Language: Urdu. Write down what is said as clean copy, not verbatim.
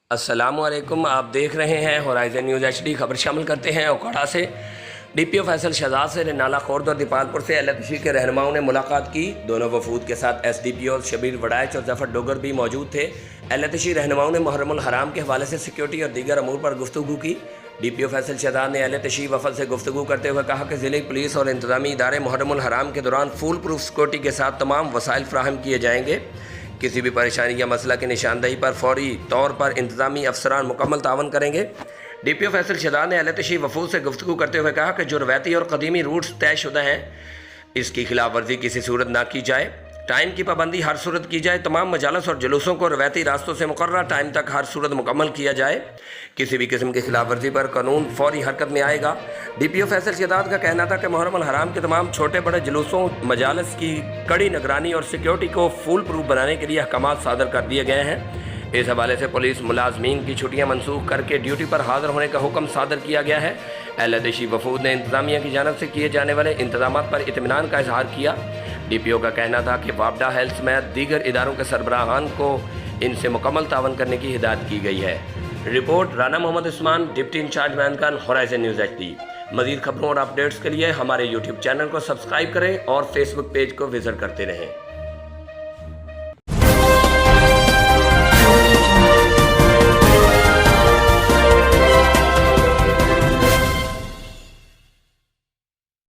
السلام علیکم، آپ دیکھ رہے ہیں ہورائزن نیوز HD۔ خبر شامل کرتے ہیں اوکاڑا سے۔ ڈی پی او فیصل شہزاد سے نالا خورد اور دیپال پور سے LTC کے رہنماؤں نے ملاقات کی۔ دونوں وفود کے ساتھ SDPO شبیر وڈائچ اور ظفر ڈوگر بھی موجود تھے۔ LTC رہنماؤں نے محرم الحرام کے حوالے سے سیکیورٹی اور دیگر امور پر گفتگو کی۔ ڈی پی او فیصل شہزاد نے LTC وفد سے گفتگو کرتے ہوئے کہا کہ ضلعی پولیس اور انتظامی ادارے محرم الحرام کے دوران فول پروف سیکیورٹی کے ساتھ تمام وسائل فراہم کیے جائیں گے۔ کسی بھی پریشانی یا مسئلہ کی نشاندہی پر فوری طور پر انتظامی افسران مکمل تعاون کریں گے۔ ڈی پی او فیصل شہزاد نے LTC وفود سے گفتگو کرتے ہوئے کہا کہ جو روایتی اور قدیمی روٹس طے شدہ ہیں اس کی خلاف ورزی کسی صورت نہ کی جائے۔ ٹائم کی پابندی ہر صورت کی جائے۔ تمام مجالس اور جلوسوں کو روایتی راستوں سے مقررہ ٹائم تک ہر صورت مکمل کیا جائے۔ کسی بھی قسم کی خلاف ورزی پر قانون فوری حرکت میں آئے گا۔ ڈی پی او فیصل شہزاد کا کہنا تھا کہ محرم الحرام کے تمام چھوٹے بڑے جلوسوں مجالس کی کڑی نگرانی اور سیکیورٹی کو فول پروف بنانے کے لیے احکامات صادر کر دیے گئے ہیں۔ اس حوالے سے پولیس ملازمین کی چھٹیاں منسوخ کر کے ڈیوٹی پر حاضر ہونے کا حکم صادر کیا گیا ہے۔ LTC وفود نے انتظامیہ کی جانب سے کیے جانے والے انتظامات پر اطمینان کا اظہار کیا۔ ڈی پی او کا کہنا تھا کہ وابڈا ہیلتھ سمیت دیگر اداروں کے سربراہان کو ان سے مکمل تعاون کرنے کی ہدایت کی گئی ہے۔ Report Rana Muhammad Usman, deputy incharge مینکان، ہورائزن نیوز HD۔ مزید خبروں اور اپڈیٹس کے لیے ہمارے YouTube چینل کو سبسکرائب کریں اور Facebook پیج کو وزٹ کرتے رہیں۔